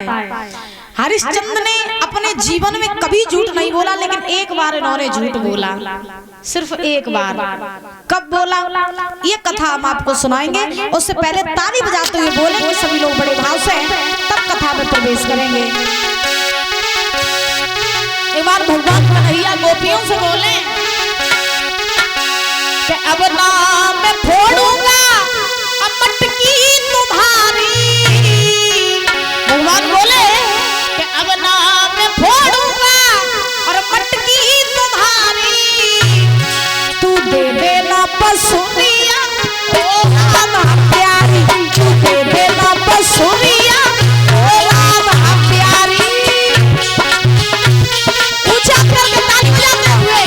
हरिश्चंद्र ने अपने जीवन में कभी झूठ नहीं बोला, लेकिन एक बार इन्होंने झूठ बोला, सिर्फ एक बार। कब बोला ये कथा हम आपको सुनाएंगे। उससे पहले ताली बजाते हुए बोलेंगे सभी लोग बड़े भाव से, तब कथा में प्रवेश करेंगे। एक बार भगवान कन्हैया गोपियों से बोले कि अब नाम मैं फोड़ूंगा अब मटकी तुम्हारी। भगवान बोले कि अब नाम मैं फोड़ूंगा और मटकी तुम्हारी। तू दे देना पसुरिया ओ राधा प्यारी, तू दे देना पसुरिया ओ राधा प्यारी। ऊंचा करके ताली बजाते हुए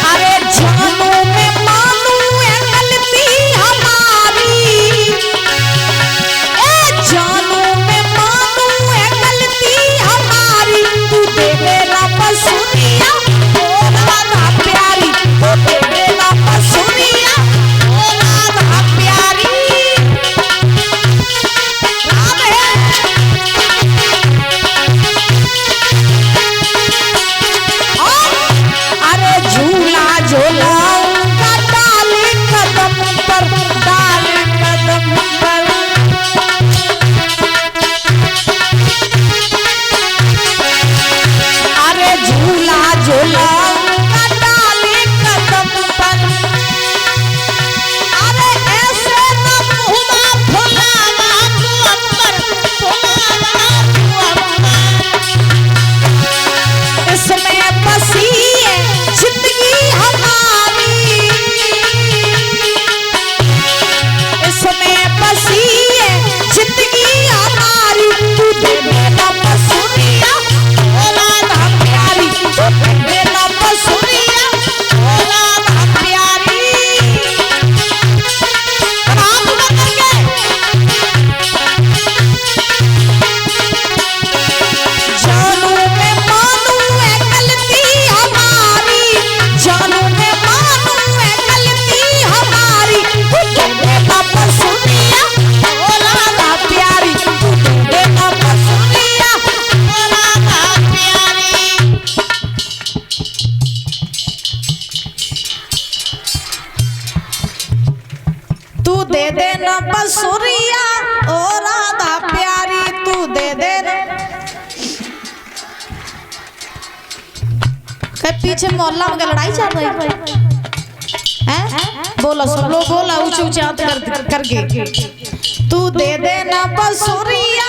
अरे जानू मैं मानू है गलती हमारी, ए जानू मैं मानू है गलती हमारी। तू दे देना पसुरिया ओ राधा प्यारी, तू दे देना पसुरिया ओ राधा प्यारी। अरे झूला झूलाऊंगा डाले कदम पर, डाले कदम पर। अरे झूला झूलाऊंगा डाले कदम पर। अरे ऐसे न मुहमा फुलावा तू अंबर, फुलावा तू अंबर। इसमें बसी है जिंदगी हमारी, इसमें बसी है जिंदगी हमारी। तू दे देना पसुरिया ओ राधा प्यारी, तू दे देना पसुरिया ओ राधा प्यारी। हाथ उठा करके जानू मैं मानू है गलती हमारी, जानू मैं मानू है गलती हमारी। तू दे देना पसुरिया ओ राधा प्यारी, तू दे देना पसुरिया ओ राधा प्यारी। तू दे देना पसुरिया ओ राधा प्यारी, तू दे देना। पीछे मोहल्ला में लड़ाई चल रही है, बोला सब लोग बोला ऊंचे ऊंचे हाथ करके। तू दे देना पसुरिया,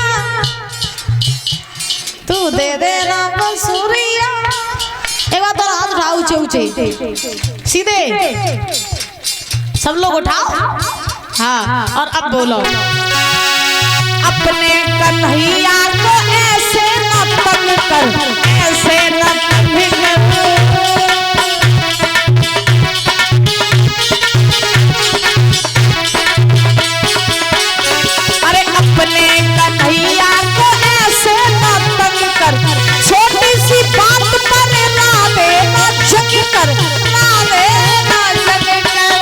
तू दे देना पसुरिया। एक बार तो हाथ उठाओ ऊंचे ऊंचे सीधे, सब लोग उठाओ। हाँ और अब बोलो अपने कन्हैया को ऐसे न तंग कर, ऐसे न तंग कर। अरे अपने कन्हैया को ऐसे न तंग कर, छोटी सी बात पर लावे न जंग कर, लावे न जंग कर।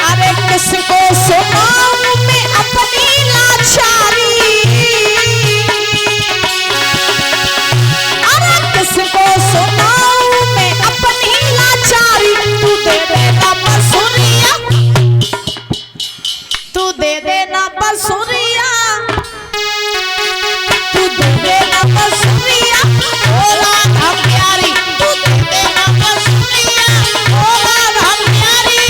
अरे किसको सुनाऊं मैं अपनी लाचारी, अरे किसको सुनाऊं मैं अपनी लाचारी। तू दे देना पसुरिया, तू दे देना पसुरिया, तू दे देना पसुरिया ओ राधा प्यारी, तू दे देना पसुरिया ओ राधा प्यारी।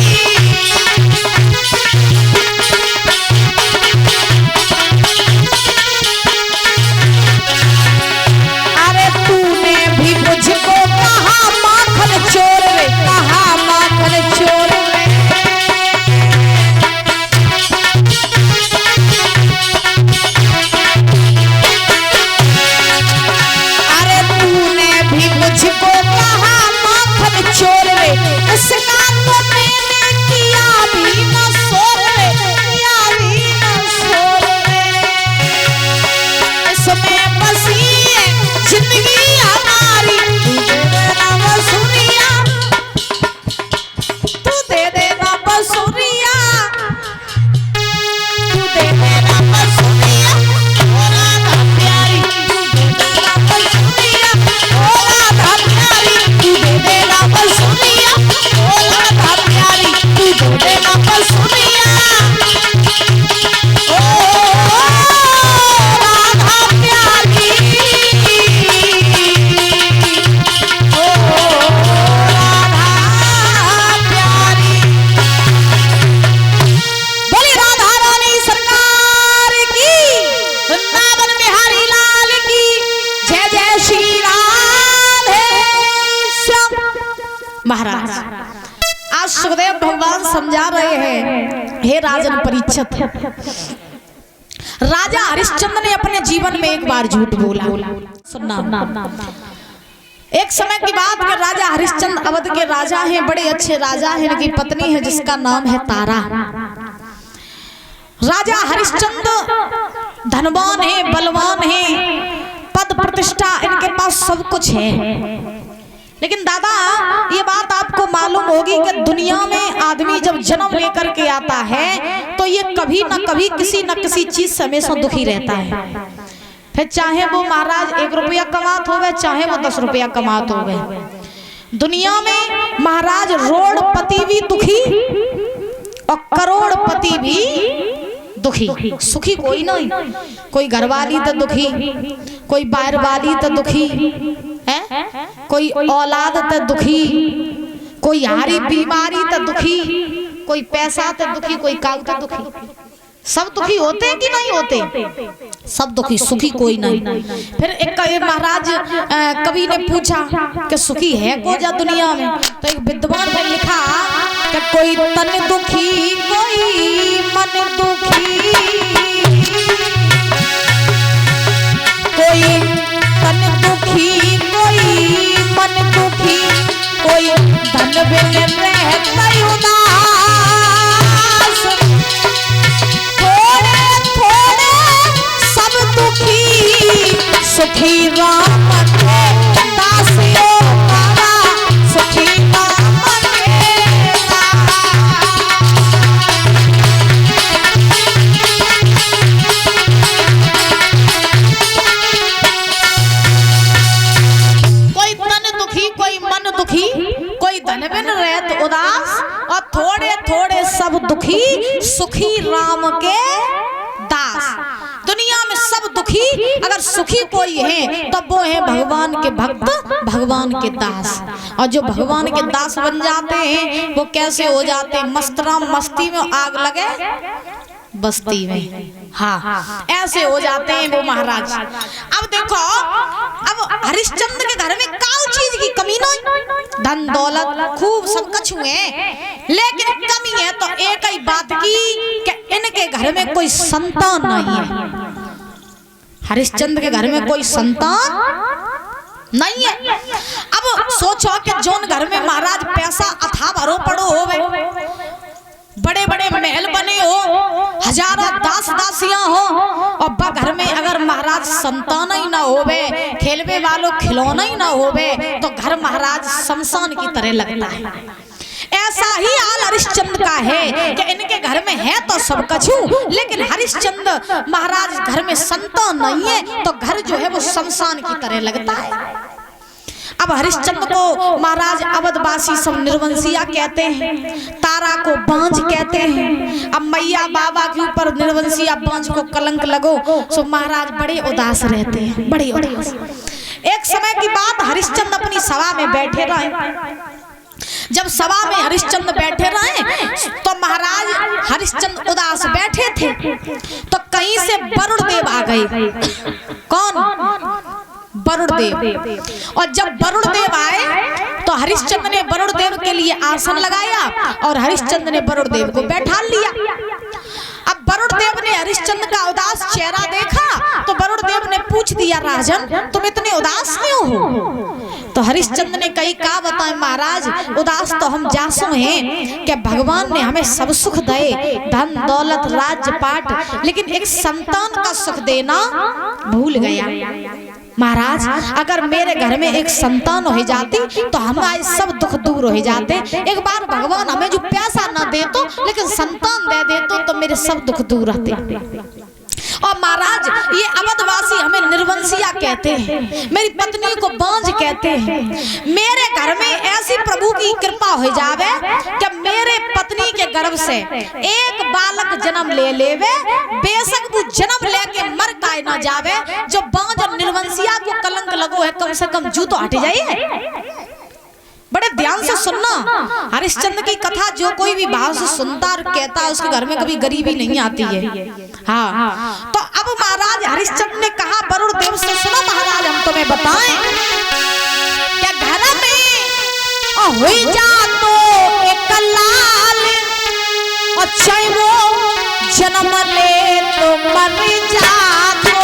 अरे तूने भी मुझको कहा माखन चोर रे, कहा माखन चोर रे। हे राजन परीक्षित, राजा हरिश्चंद्र ने अपने जीवन में एक बार झूठ बोला। सुनना, एक समय की बात है, राजा हरिश्चंद्र अवध के राजा हैं, बड़े अच्छे राजा हैं, इनकी पत्नी है जिसका नाम है तारा। राजा हरिश्चंद्र धनवान है, बलवान है, पद प्रतिष्ठा इनके पास सब कुछ है। लेकिन दादा ये बात आपको मालूम होगी कि दुनिया में आदमी जब जन्म लेकर के आता है तो ये कभी न कभी किसी न किसी चीज से हमेशा दुखी रहता है। फिर चाहे वो महाराज 1 रुपया कमात हो गए, चाहे वो 10 रुपया कमात हो गए, दुनिया में महाराज रोडपति भी दुखी और करोड़पति भी दुखी, सुखी कोई नहीं। कोई घरवाली तो दुखी, कोई बाहर वाली तो दुखी है, कोई औलाद तो दुखी, कोई हारी बीमारी तो दुखी, कोई पैसा तो दुखी, कोई कागज तो दुखी। सब दुखी होते हैं कि नहीं होते? सब दुखी, सुखी कोई नहीं। फिर एक महाराज कवि ने पूछा कि सुखी है को जा दुनिया में? तो एक विद्वान ने लिखा कि कोई तन दुखी, कोई मन दुखी, कोई तन दुखी, कोई मन दुखी, कोई धन बिन रहता उदास, थोड़े थोड़े सब दुखी, सुखी राम के दास ओ बाबा, सुखी राम के दास। कोई तन दुखी, कोई मन दुखी, कोई धन बिन रहत उदास, और थोड़े थोड़े सब दुखी, सुखी राम के दास। दुनिया में सब दुखी, अगर सुखी कोई है तो वो है भगवान के भक्त, भगवान के दास। और जो भगवान के दास बन जाते हैं वो कैसे हो जाते हैं? मस्तराम मस्ती में आग लगे बस्ती में, हाँ ऐसे हो जाते हैं वो महाराज। अब देखो, अब हरिश्चंद्र के घर में काल चीज की कमी नहीं, धन दौलत खूब सब कुछ हुए, लेकिन कमी है तो एक ही बात की कि इनके घर में कोई संतान नहीं है। हरिश्चंद्र के घर में कोई संतान नहीं है। अब सोचो कि जोन घर में महाराज पैसा अथा भरो पड़ो होवे, बड़े बड़े महल बने हो, हजारों दास दासियां हो, और घर में अगर महाराज संतान ही ना होवे, खेलवे वालों खिलौना ही ना होवे, तो घर महाराज शमशान की तरह लगता है। ऐसा ही हाल हरिश्चंद्र का है कि इनके घर में है तो सब कछु, लेकिन हरिश्चंद्र महाराज घर में संतान नहीं है तो घर जो है वो शमशान की तरह लगता है। अब हरिश्चंद्र को महाराज अवधवासी सब निर्वंशिया कहते हैं, तारा को बांझ कहते हैं। अब मैया बाबा के ऊपर निर्वंशिया बांझ को कलंक लगो तो महाराज बड़े उदास रहते हैं, बड़े उदास। एक समय की बात, हरिश्चंद्र अपनी सभा में बैठे रहे। जब सभा में हरिश्चंद्र बैठे रहे तो महाराज हरिश्चंद्र उदास बैठे थे तो कहीं से वरुण देव आ गए। कौन? वरुण देव। और जब वरुण देव आए तो हरिश्चंद्र ने वरुण देव के लिए आसन लगाया और हरिश्चंद्र ने वरुण देव को बैठा लिया। अब वरुण देव ने हरिश्चंद्र का उदास चेहरा देखा तो वरुण देव ने पूछ दिया, राजन तुम इतने उदास क्यों हो? तो हरिश्चंद्र ने कही, का बताएं महाराज, उदास तो हम जासु हैं कि भगवान ने हमें सब सुख दे, धन दौलत राज्य पाट, लेकिन एक संतान का सुख देना भूल गया। महाराज अगर मेरे घर में एक संतान हो जाती तो हमारे सब दुख दूर हो जाते। एक बार भगवान हमें जो पैसा ना दे तो, लेकिन संतान दे दे तो मेरे सब दुख दूर रहते। और महाराज ये अवधवासी हमें निर्वंशिया कहते हैं, मेरी पत्नी को बांझ कहते हैं। मेरे घर में ऐसी प्रभु की कृपा हो जावे कि मेरे पत्नी के गर्भ से एक बालक जन्म ले लेवे, बेशक वो जन्म लेके मर काहे ना जावे। जो बांझ और निर्वंशिया को कलंक लगो है, कम से कम जू तो हट जाइए। बड़े ध्यान से सुनना, हरिश्चंद्र की कथा जो कोई भी भाव से सुनता और कहता है उसके घर में कभी गरीबी नहीं आती है। हाँ, तो अब महाराज हरिश्चंद्र ने कहा वरुण देव से, सुनो महाराज हम तुम्हें बताएं क्या घर में हुई जा तो एक लाल और चाहे वो जन्म ले तो मर जातो।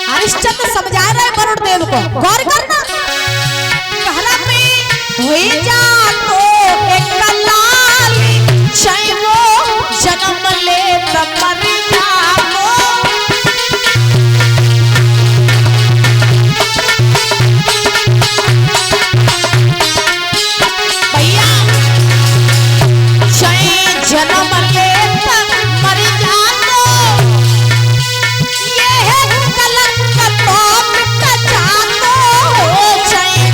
हरिश्चंद्र समझा रहे वरुण देव को, गौर करना, कहला में हुई जा तो एक लाली, चाहे वो जन्म ले तो मर जातो। भैया चाहे जन्म ले तो मर जातो, ये है कलंक तो मिट जातो। चाहे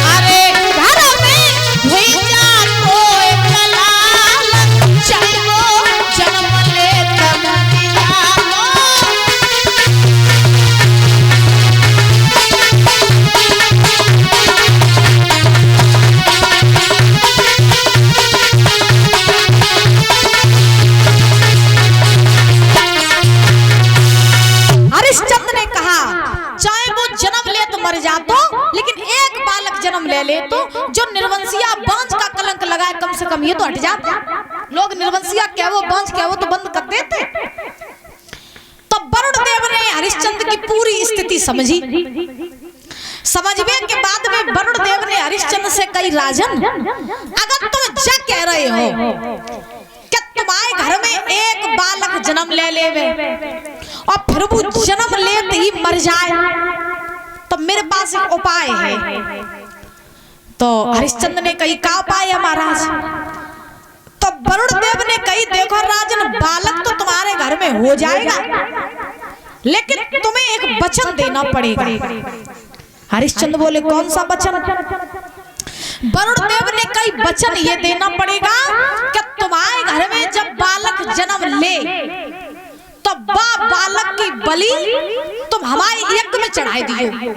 अरे घर में हुई जातो एक लाल, चाहे वो जन्म ले तो मर जातो। हरिश्चंद्र ने कहा चाहे वो जन्म ले तो मर जातो, लेकिन एक बालक जन्म ले तो जो निर्वंशिया वंश का कलंक लगाए कम से कम ये तो हट जाता। लोग निर्वंशिया क्या वो वंश क्या वो तो बंद कर देते। तो वरुण देव ने हरिश्चंद्र की पूरी स्थिति समझी। समझने के बाद में वरुण देव ने हरिश्चंद्र से कही, राजन अगर तुम जा कह रहे हो कि तुम्हारे घर में एक बालक जन्म ले और फिर वो जन्म लेते ही मर जाए, तो मेरे पास एक उपाय है। तो हरिश्चंद्र ने कही, क्या उपाय है महाराज? तो वरुण देव ने कही, देखो राजन, बालक तो तुम्हारे घर में हो जाएगा, लेकिन तुम्हें एक वचन देना पड़ेगा। हरिश्चंद्र बोले, कौन सा वचन? वरुण देव ने कई वचन ये देना पड़ेगा कि तुम्हारे घर में जब बालक जन्म ले तो बालक की बलि तुम हमारे यज्ञ में चढ़ाई दियो,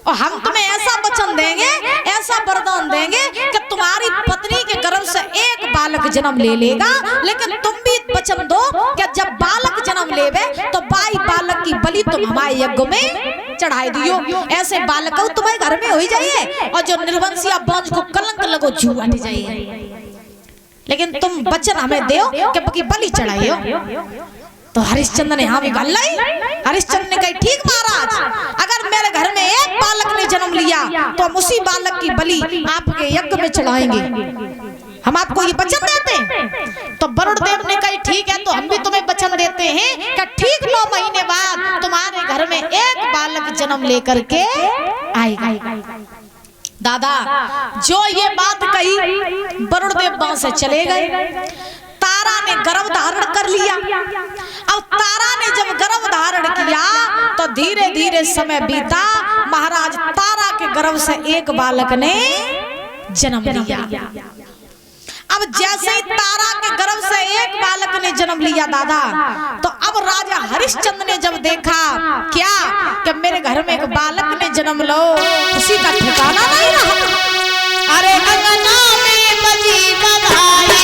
और हम तुम्हें ऐसा वचन देंगे, ऐसा वरदान देंगे कि तुम्हारी पत्नी के गर्भ से एक बालक जन्म ले लेगा, लेकिन तुम भी वचन दो कि जब बालक जन्म लेवे तो बालक की बलि तुम हमारे यज्ञ में चढ़ाई दियो। ऐसे बालक तुम्हारे घर में हो ही जाइए, और जो निर्वंशिया वंश को कलंक लगो जू हट जाइए, लेकिन तुम वचन हमें दो कि बलि चढ़ाइयो। तो हरिश्चंद्र ने हाँ भी गल लाई। हरिश्चंद्र ने कही, ठीक महाराज, अगर मेरे घर में एक बालक ने जन्म लिया तो हम उसी बालक की बलि आपके यज्ञ में चढ़ाएंगे, हम आपको ये वचन देते हैं। तो वरुण देव ने कही, ठीक है, तो हम भी तुम्हें वचन देते हैं कि ठीक 9 महीने बाद तुम्हारे घर में एक बालक जन्म लेकर के आएगा। दादा जो ये बात कही, वरुण देव वहां से चले गए। तारा ने गर्भ धारण कर लिया। अब तारा ने जब गर्भ धारण किया तो धीरे धीरे समय बीता। महाराज तारा के गर्भ से एक बालक ने जन्म लिया। अब जैसे ही तारा के गर्भ से एक बालक ने जन्म लिया दादा, तो अब राजा हरिश्चंद्र ने जब देखा क्या कि मेरे घर में एक बालक ने जन्म लो, उसी का ठिकाना नहीं रहा। अरे अंगना में बजी बधाई,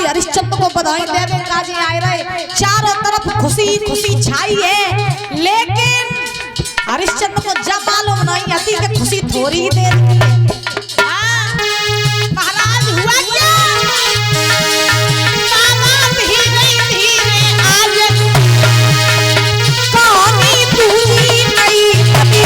हरिश्चंद्र को बधाई देवे काजे आए रहे। चारों तरफ खुशी खुशी छाई है, लेकिन हरिश्चंद्र को जब मालूम नहीं आती कि खुशी थोड़ी ही देर की है। महाराज हुआ क्या? बाबा धीरे धीरे आज कहानी पूरी नहीं कभी।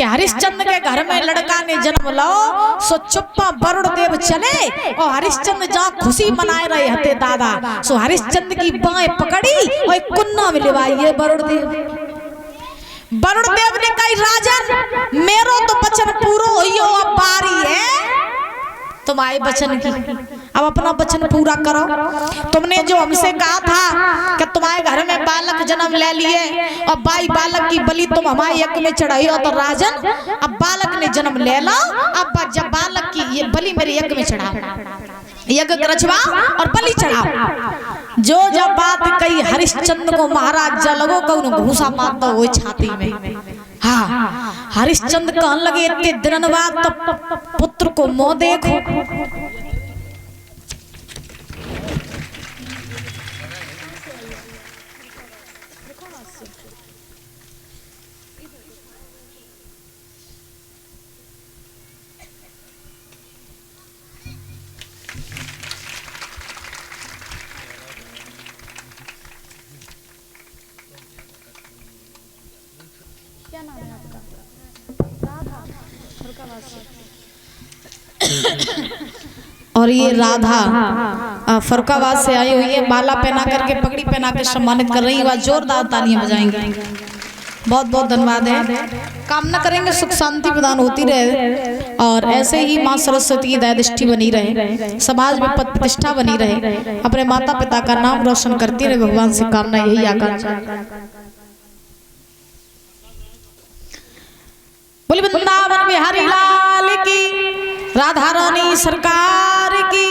कि हरिश्चंद्र के घर में लड़का ने जन्म लो सो चुप्पा वरुण देव चले और हरिश्चंद्र जहाँ खुशी मनाए रहे हते दादा सो हरिश्चंद्र की बाएं पकड़ी और एक कुन्ना में लिवाई वरुण देव ने कही राजन मेरो तो वचन पूरो होइयो अब बारी है तुम आए वचन की अब अपना वचन पूरा करो। तुमने जो हमसे कहा था कि तुम्हारे घर में बालक जन्म ले लिए और बाई बालक की बलि तुम हमारे यज्ञ में चढ़ाई हो तो राजन अब बालक ने जन्म ले लो अब जब बालक की ये बलि मेरे यज्ञ में चढ़ाओ यज्ञ रचवाओ और बलि चढ़ाओ। जो जब बात कही हरिश्चंद्र को महाराज जलगो को घूसा मारता हुए छाती में। हाँ हरिश्चंद्र कहने लगे इतने दिन बाद तो पुत्र को मुंह देखो। क्या नाम है आपका? और ये राधा फरुखाबाद से आई हुई है, माला पहना करके पगड़ी पहना के सम्मानित कर रही है। जोरदार तालियां बजाएंगे। बहुत बहुत धन्यवाद है। कामना करेंगे सुख शांति प्रदान होती रहे और ऐसे ही माँ सरस्वती की दया दृष्टि बनी रहे, समाज में पद प्रतिष्ठा बनी रहे, अपने माता पिता का नाम रोशन करती रहे। भगवान से कामना यही आकांक्षा। बोली वृंदावन बिहारी लाल की, राधा रानी सरकार की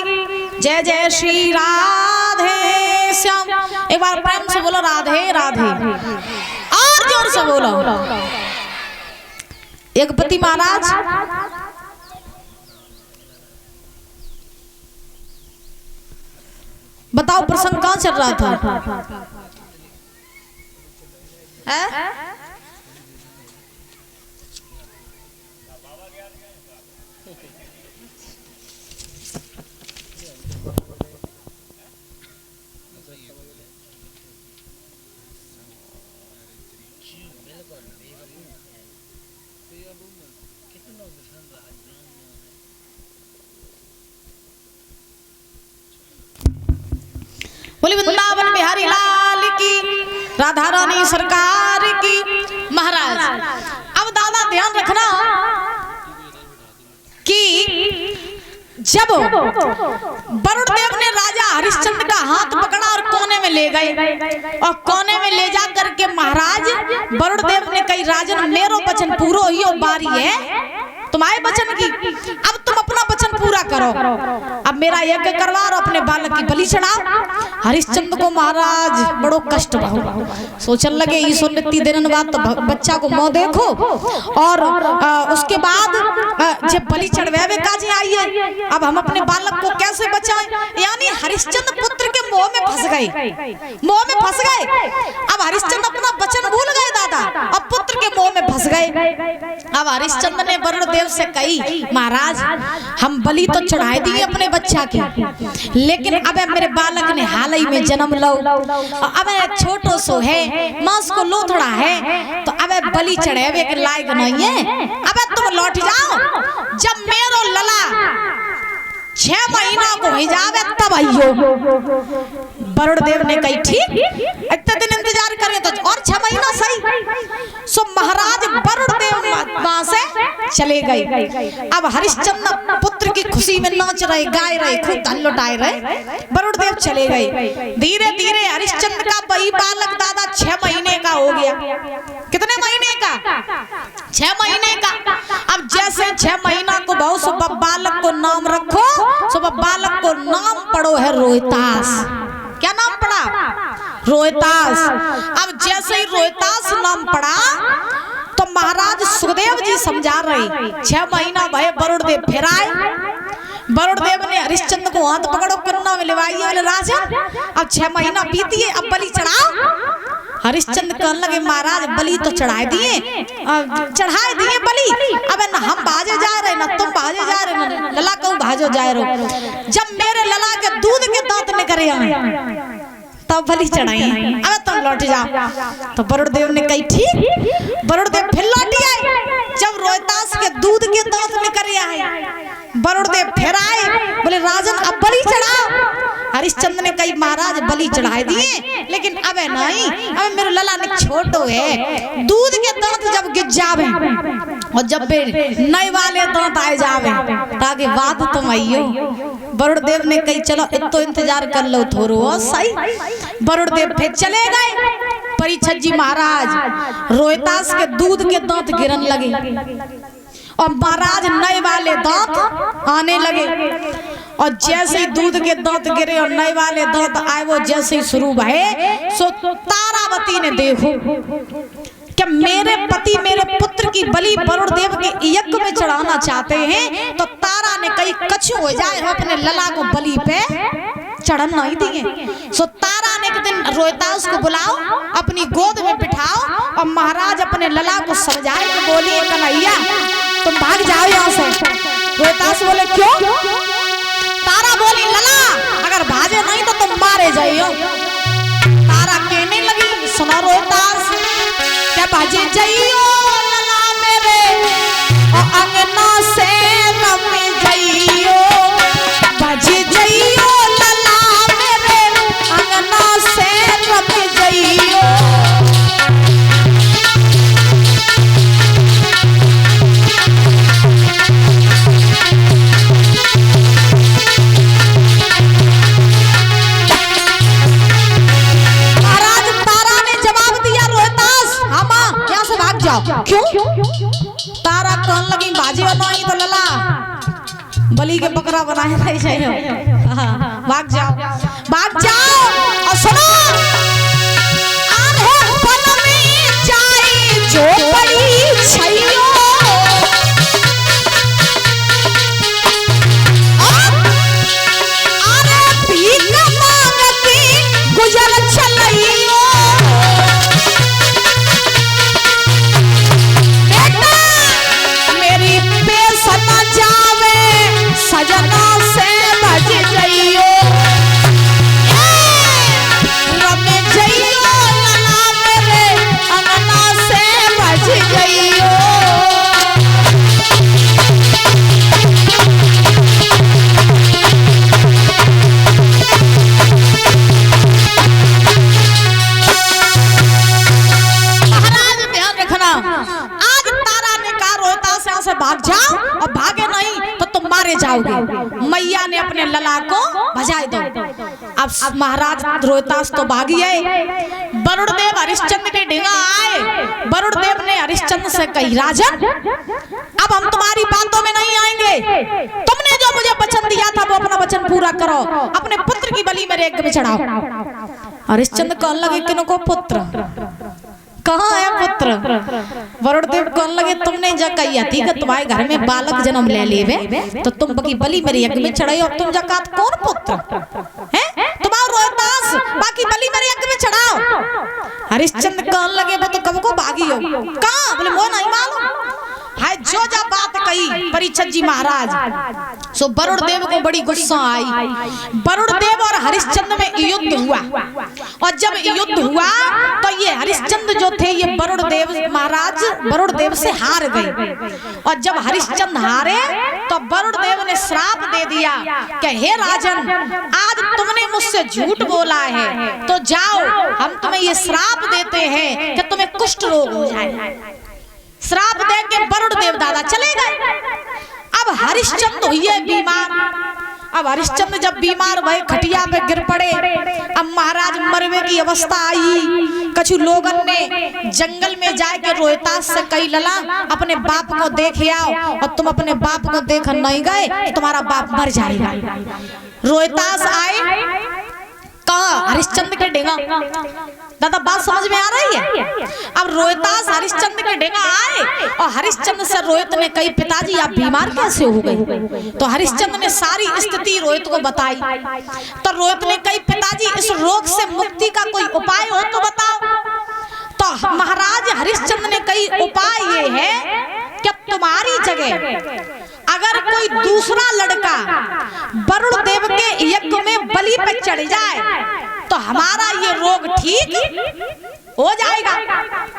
जय। जय श्री राधे श्याम। एक बार प्रेम से बोलो राधे राधे, और जोर से बोलो। यज्ञपति महाराज बताओ प्रसंग कहाँ चल रहा था? है? बोली वृंदावन बिहारी लाल की, राधा रानी सरकार की। महाराज अब दादा ध्यान रखना कि जब वरुण देव ने राजा हरिश्चंद्र का हाथ पकड़ा और कोने में ले गए और कोने में ले जा करके महाराज वरुण देव ने कही राजन मेरो वचन पूरो ही बारी है तुम्हारे वचन की, अब तुम अपना वचन पूरा करो, अब मेरा यज्ञ करवा और अपने बालक की बलि चढ़ाओ। हरिश्चंद्र को महाराज बड़ो कष्ट बहु, सोचने लगे ईश्वर ने 3 दिन बाद तो बच्चा को मुंह देखो और उसके बाद जब बलि चढ़वावे काजी आई है, अब हम अपने बालक को कैसे बचाएं। यानी हरिश्चंद्र पुत्र के मुंह में फंस गए, अब हरिश्चंद्र अपना वचन भूल गए दादा, अब पुत्र के मुंह में फंस गए। अब हरिश्चंद्र ने वरुण देव से कही महाराज हम बलि तो चढ़ाए दिए अपने बच्चा की, लेकिन अब मेरे बालक ने हाल ही में जन्म लो, अब छोटो सो है, मांस को लोथड़ा है, तो अब बलि चढ़ावे के लायक नहीं है, अब तुम लौट जाओ। जब मेरो लला 6 महीना को ही जावे तब आइयो। वरुण देव ने कही ठीक, इतने दिन इंतजार करें तो और 6 महीना सही। सो महाराज वरुण देव वहां से चले गए। अब हरिश्चंद्र पुत्र की खुशी में नाच रहे, गाए रहे, खूब धन लुटाए रहे। वरुण देव चले गए। धीरे धीरे हरिश्चंद्र का वही बालक दादा 6 महीने का हो गया। कितने महीने का? 6 महीने का। अब जैसे 6 महीना को बहु सुबह बालक को नाम रखो, सुबह बालक को नाम पड़ो है रोहितास। क्या नाम पड़ा? रोहितास। अब जैसे ही रोहितास नाम पड़ा तो महाराज सुखदेव जी समझा रहे 6 महीना भय वरुण देव फिर आए। वरुण देव ने हरिश्चंद्र को हाथ पकड़ो कन्ना में लिवाइए, बोले राजा अब 6 महीना बीती है, अब बलि चढ़ाओ। हरिश्चंद्र कहने लगे महाराज बलि तो चढ़ाए दिए बलि, अब न हम भाजे जा रहे न तुम भाजे जा रहे, न लला कहूँ भाजो जा रहे। जब मेरे लला के दूध के दांत निकले तब बलि चढ़ाई, अब तुम लौट जाओ। तो वरुण देव ने कही ठीक। वरुण देव फिर लौट आए। जब हरिश्चंद्र ने कही महाराज बलि चढ़ाए दिए, लेकिन अब नहीं, अब मेरे लला ने छोटो है, दूध के दांत जब गिर जावे और जब नए वाले दांत आए जावे ताकि बात तुम आइयो। वरुण देव ने कही चलो इतो इंतजार कर लो थोड़ो सही। वरुण देव फिर चले गए। परीक्षित जी महाराज रोहितास के दूध के दांत गिरन लगे और महाराज नए वाले दांत आने लगे। और जैसे ही दूध के दांत गिरे और नए वाले दांत आए, वो जैसे ही शुरू भये सो तारावती ने देखो कि मेरे पति मेरे पुत्र की बलि वरुण देव के यज्ञ में चढ़ाना चाहते हैं, तो तारा ने कही कछु हो जाए हम अपने लला को बलि पे चढ़न नहीं दिए। सो तारा ने एक दिन रोहितास को बुलाओ, अपनी गोद में बिठाओ और महाराज अपने लला को समझाए कि बोली कन्हैया तुम भाग जाओ यहाँ से। रोहितास बोले क्यों? तारा बोली लला अगर भागे नहीं तो तुम मारे जाइयो। तारा कहने लगी सुनो रोहितास क्या भाजे जाइयो लला मेरे और अंगना से रमे जाइयो, भाजे जाइयो लला मेरे अंगना से रमे जाइयो। क्यों? तारा कहने लगी बाजी और नहीं तो लला बलि के बकरा बनाए नहीं चाहिए। भाग जाओ भाग जाओ। और सुनो आधे पल में जाए जो बड़ी छैयो, अरे भीख मांगती गुजर चलइयो। सजना से बज जाइयो रमे जाइयो लला मेरे अंगना से बज जाइयो। महाराज ध्यान रखना, आज तारा ने कहा रोहितास यहाँ से भाग जाओ और भागे नहीं तो तुम मारे जाओगे। मैया ने अपने लला को भजाए दो। अब महाराज रोहितास तो भागी है। वरुण देव हरिश्चंद्र के डेगा आए। वरुण देव ने हरिश्चंद्र से कही राजन अब हम तुम्हारी बातों में नहीं आएंगे, तुमने जो मुझे वचन दिया था वो अपना वचन पूरा करो, अपने पुत्र की बलि मेरे यज्ञ में चढ़ाओ। हरिश्चंद्र कहने लगे किनको पुत्र कहाँ है पुत्र? वरुण देव कहने लगे तुमने जब कही थी कि तुम्हारे घर में बालक जन्म ले लेवे तो तुम की बलि मेरे यज्ञ में चढ़ाई और तुम जकात कौन पुत्र है? तुम्हारा रोहितास बाकी बलि मेरे यज्ञ में चढ़ाओ। हरिश्चंद्र कहने लगे वो तो कब को भागी हो कहाँ? बोले वो नहीं मालूम है। जो जब बात कही परीक्षित जी महाराज सो वरुण देव को बड़ी गुस्सा आई। वरुण देव और हरिश्चंद्र में युद्ध हुआ और जब युद्ध हुआ तो ये हरिश्चंद्र जो थे ये वरुण देव महाराज वरुण देव से हार गए। और जब हरिश्चंद्र हारे तो वरुण देव ने श्राप दे दिया कि हे राजन आज तुमने मुझसे झूठ बोला है तो जाओ हम तुम्हें ये श्राप देते हैं कि तुम्हें कुष्ठ रोग हो जाए। श्राप दे के वरुण देव दादा चले गए। अब हरिश्चंद्र हुए बीमार। अब हरिश्चंद्र जब बीमार भय खटिया पे गिर पड़े, अब महाराज मरवे की अवस्था आई। कछु लोगन ने जंगल में जाके रोहितास से कही लला अपने बाप को देख आओ, और तुम अपने बाप को देख नहीं गए तो तुम्हारा बाप मर जाएगा। रोहितास आए कहा हरिश्चंद्र के डेगा। दादा बात समझ में आ रही है? अब रोहितास हरिश्चंद्र के डेगा आए और हरिश्चंद्र से रोहित ने कही पिताजी आप बीमार कैसे हो गए? तो हरिश्चंद्र ने सारी स्थिति रोहित को बताई। तो रोहित ने कही पिताजी इस रोग से मुक्ति का कोई उपाय हो तो बताओ। तो महाराज हरिश्चंद्र ने कही उपाय ये है कि तुम्हारी जगह अगर कोई दूसरा लड़का वरुण देव के यज्ञ में बलि पर चढ़ जाए तो हमारा ये रोग ठीक हो जाएगा।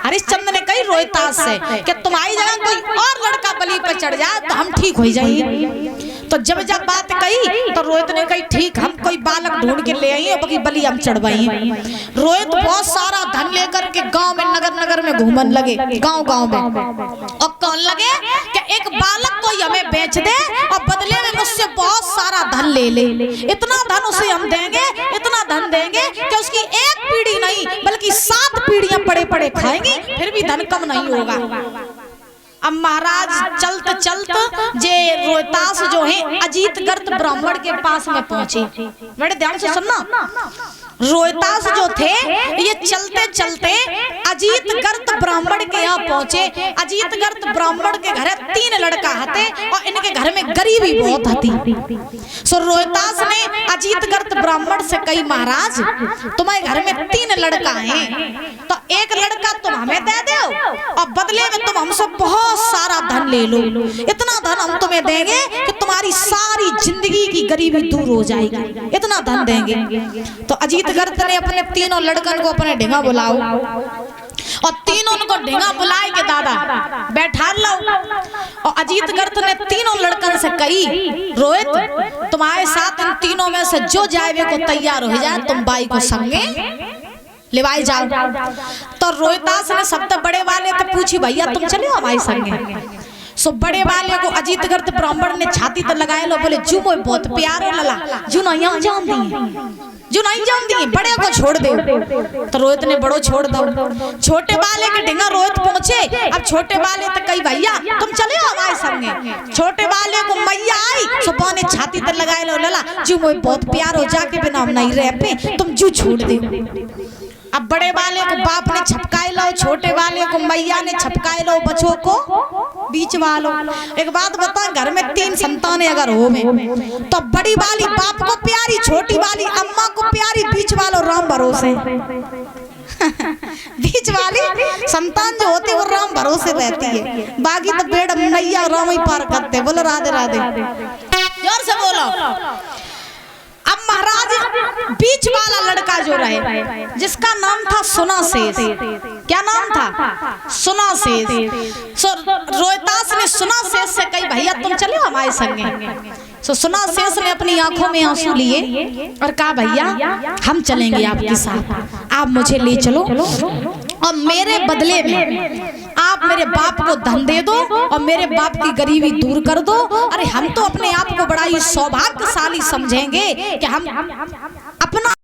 हरिश्चंद्र ने कही रोहितास से कि तुम्हारी जगह कोई और लड़का बलि पर चढ़ जाए तो हम ठीक हो जाएंगे। तो जब बात कही तो रोहित ने कही ठीक हम कोई बालक ढूंढ के ले आई बाकी बलि हम चढ़वाई। रोहित बहुत सारा धन लेकर के गांव में नगर नगर में घूमन लगे, गांव गांव में, और कहने लगे कि एक बालक को हमें बेच दे और बदले में मुझसे बहुत सारा धन ले ले। इतना धन उसे हम देंगे, इतना धन देंगे कि उसकी एक पीढ़ी नहीं बल्कि 7 पीढ़ियां पड़े पड़े खाएंगी फिर भी धन कम नहीं होगा। अब महाराज चलत चलत जे रोहतास जो है अजीत गर्त ब्राह्मण के पास में पहुंचे। बड़े ध्यान से सुनना, रोहतास जो थे ये चलते चलते अजीत गर्त ब्राह्मण के यहाँ पहुंचे। अजीत गर्त ब्राह्मण के घर 3 लड़का हते और इनके घर में गरीबी बहुत हती। सो रोहतास ने अजीत गर्त ब्राह्मण से कही महाराज तुम्हारे घर में 3 लड़का हैं तो एक लड़का तुम हमें दे दो और बदले में तुम हमसे बहुत सारा धन ले लो। इतना धन हम तुम्हें देंगे कि तुम्हारी सारी जिंदगी की गरीबी दूर हो जाएगी, इतना धन देंगे। तो अजीत गर्त ने अपने 3 लड़कन को अपने ढेंगा बुलाओ और 3 को ढेंगा बुलाए के दादा बैठा लो। और अजीत गर्त ने 3 लड़कन से कही रोहित तुम्हारे साथ इन 3 में से जो जाए को तैयार हो जाए तुम बाई को संगे लेवाई जाओ। तो रोहतास ने सबसे बड़े वाले तो पूछी भैया तुम चले हमारे संगे। सो बड़े वाले को अजीत गर्त ब्राह्मण ने छाती तो लगाए लो, बोले जू मोय बहुत प्यारो लला जू नहीं जान दी बड़े को छोड़ दे। तो रोहित ने बड़ो छोड़ दो। छोटे वाले के ढेंगा रोहित पहुंचे। अब छोटे वाले तो कही भैया तुम चले हमारे संगे। छोटे वाले को मैया आई सुबह ने छाती तो लगाए लो लला जू मोय बहुत प्यार हो जाके बिना हम नहीं रह पे तुम जू छोड़ दे। अब बड़े वाले को बाप ने छपकाए लो, छोटे वाले को मैया ने छपकाए लो, बच्चों को बीच वालों। एक बात बता घर में 3 संतानें अगर हो में तो बड़ी वाली बाप को प्यारी, छोटी वाली अम्मा को प्यारी, बीच वालों राम भरोसे बीच वाली संतान जो होती है वो राम भरोसे रहती है, बाकी तो बेड़ नैया राम ही पार करते। बोलो राधे राधे, जोर से बोलो। अब महाराज बीच वाला लड़का जो रहे जिसका नाम था सुनासेस, क्या नाम था सुनासेस। सो रोहतास ने सुनासेस से कही भैया तुम चले हमारे संगे। सो सुनासेस ने अपनी आंखों में आंसू लिए और कहा भैया हम चलेंगे आपके साथ, आप मुझे ले चलो और मेरे बदले में आप मेरे बाप को धन दे दो और मेरे बाप की गरीबी दूर कर दो। अरे हम तो अपने आप को बड़ा ही सौभाग्यशाली समझेंगे कि हम अपना